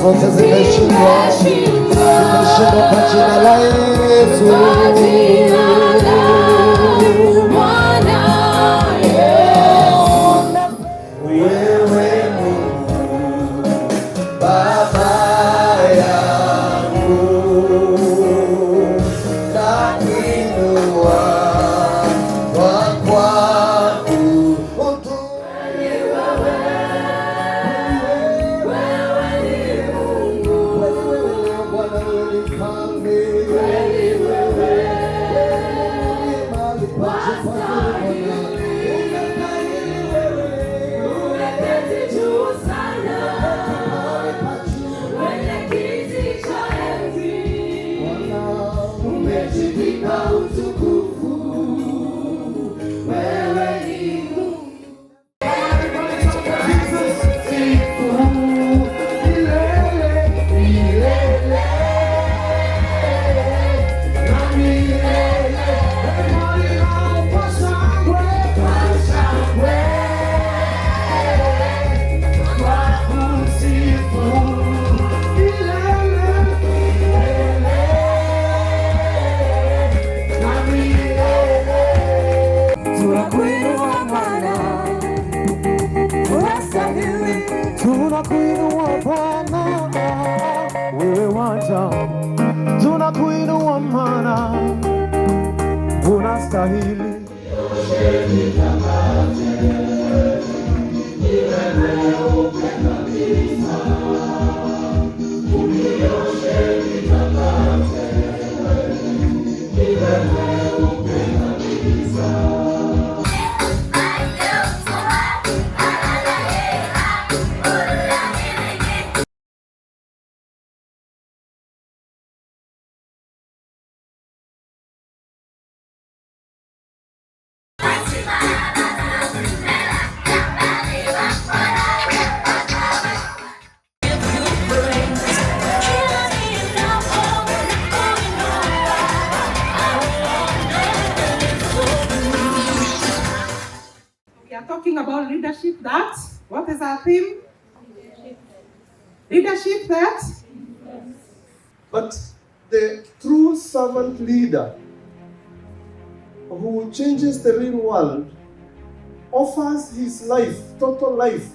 zote zimeshindwa, zimeshindwa kwa jina la Yesu. Tunakuinua Bwana, wewe wacha, tunakuinua maana unastahili. We are talking about leadership that, what is our theme? Leadership that? But the true servant leader who changes the real world offers his life, total life,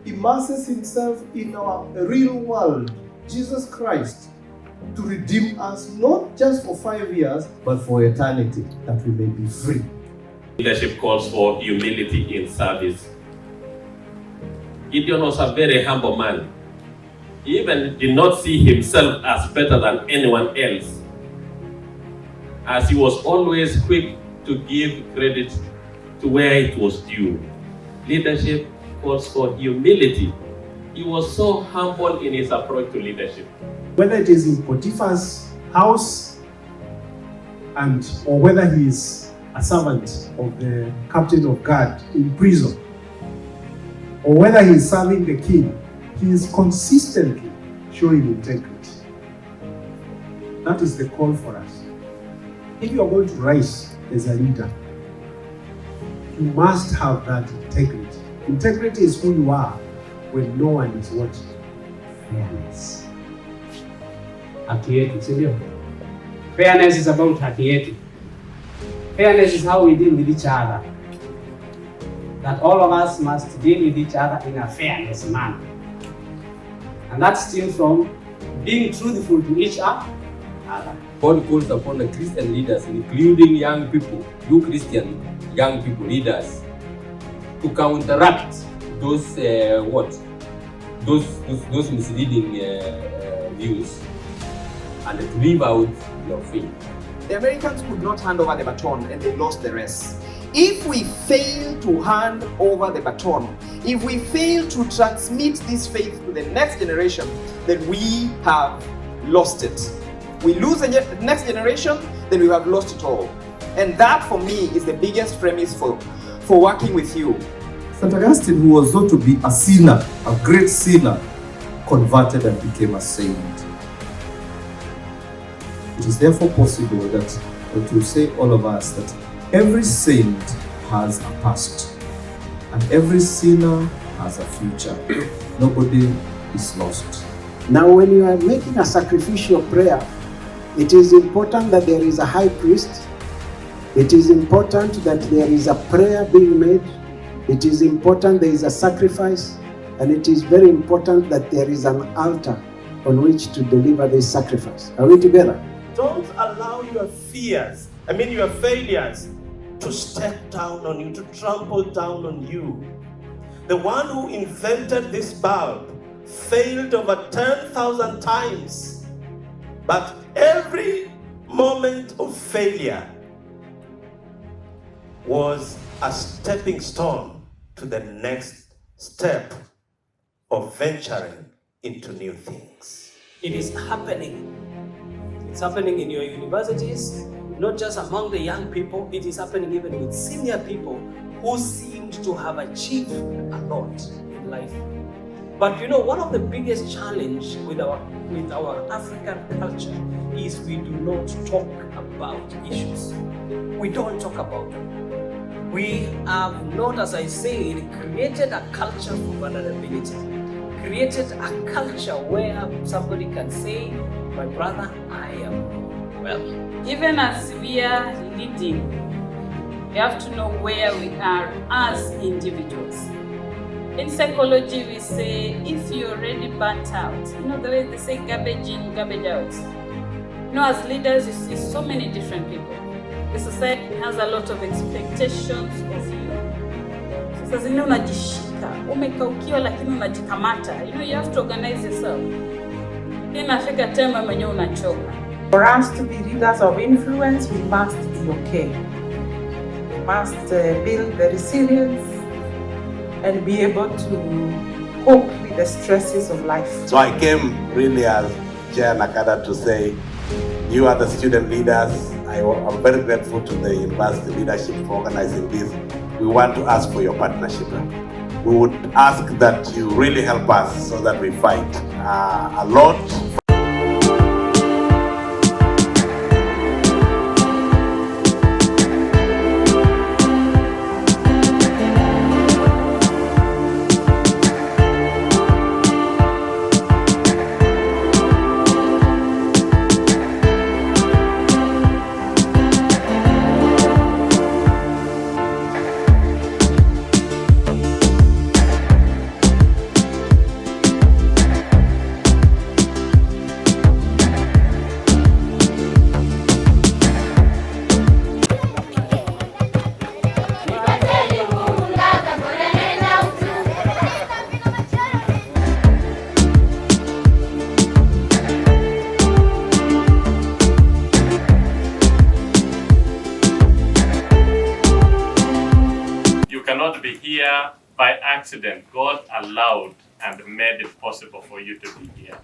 immerses himself in our real world, Jesus Christ, to redeem us not just for 5 years, but for eternity, that we may be free. Leadership calls for humility in service. Gideon was a very humble man. He even did not see himself as better than anyone else, as he was always quick to give credit to where it was due. Leadership calls for humility. He was so humble in his approach to leadership. Whether it is in Potiphar's house or whether he is a servant of the captain of guard in prison, or whether he is serving the king, he is consistently showing integrity. That is the call for us. If you are going to rise as a leader, you must have that integrity. Integrity is who you are when no one is watching. Fairness. Haki yetu, si ndio? Fairness is about haki yetu. Fairness is how we deal with each other. That all of us must deal with each other in a fairness manner. And that stems from being truthful to each other. God calls upon the Christian leaders, including young people, you Christian young people leaders, to counteract those misleading views and to live out your faith. The Americans could not hand over the baton and they lost the race. If we fail to hand over the baton, if we fail to transmit this faith to the next generation, then we have lost it. We lose the next generation, then we have lost it all. And that for me is the biggest premise for working with you. St. Augustine, who was thought to be a sinner, a great sinner, converted and became a saint. It is therefore possible that to say all of us that every saint has a past and every sinner has a future. Nobody is lost. Now, when you are making a sacrificial prayer, it is important that there is a high priest. It is important that there is a prayer being made. It is important there is a sacrifice. And it is very important that there is an altar on which to deliver this sacrifice. Are we together? Don't allow your fears, your failures, to step down on you, to trample down on you. The one who invented this bulb failed over 10,000 times. But every moment of failure was a stepping stone to the next step of venturing into new things. It is happening. It's happening in your universities, not just among the young people. It is happening even with senior people who seemed to have achieved a lot in life. But one of the biggest challenge with our African culture is we do not talk about issues. We don't talk about them. We have not, as I said, created a culture for vulnerability. Created a culture where somebody can say, my brother, I am well. Even as we are leading, we have to know where we are as individuals. In psychology, we say, if you're already burnt out, the way they say garbage in, garbage out. As leaders, you see so many different people. The society has a lot of expectations of you. Sasa zingine unajishika, umekaukiwa lakini unajikamata. You have to organize yourself. Inafika time mwenyewe unachoka. For us to be leaders of influence, we must be okay. We must build the resilience and be able to cope with the stresses of life. So I came really as Chair Nakada to say, you are the student leaders. I'm very grateful to the university leadership for organizing this. We want to ask for your partnership. We would ask that you really help us so that we fight a lot. Cannot be here by accident. God allowed and made it possible for you to be here.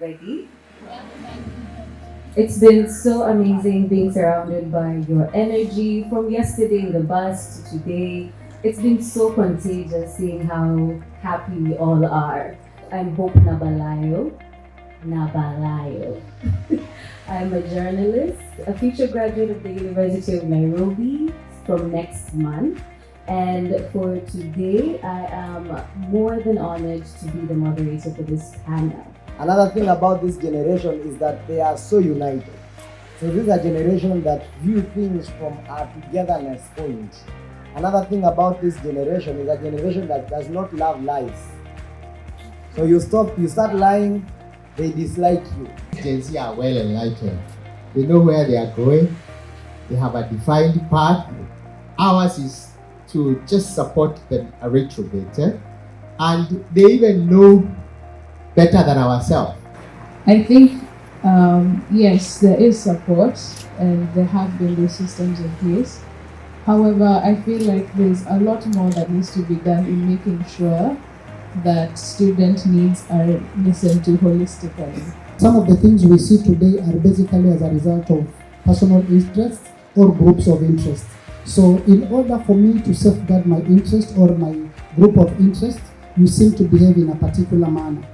Everybody. It's been so amazing being surrounded by your energy from yesterday in the bus to today. It's been so contagious seeing how happy we all are. I'm Hope Nabalayo. I'm a journalist, a future graduate of the University of Nairobi from next month. And for today, I am more than honored to be the moderator for this panel. Another thing about this generation is that they are so united. So this is a generation that view things from our togetherness point. Another thing about this generation is a generation that does not love lies. So you start lying, they dislike you. Gen Z are well enlightened. They know where they are going. They have a defined path. Ours is to just support them a little bit. and they even know better than ourselves. I think, yes, there is support and there have been those systems in place. However, I feel like there's a lot more that needs to be done in making sure that student needs are listened to holistically. Some of the things we see today are basically as a result of personal interests or groups of interest. So in order for me to safeguard my interest or my group of interest, you seem to behave in a particular manner.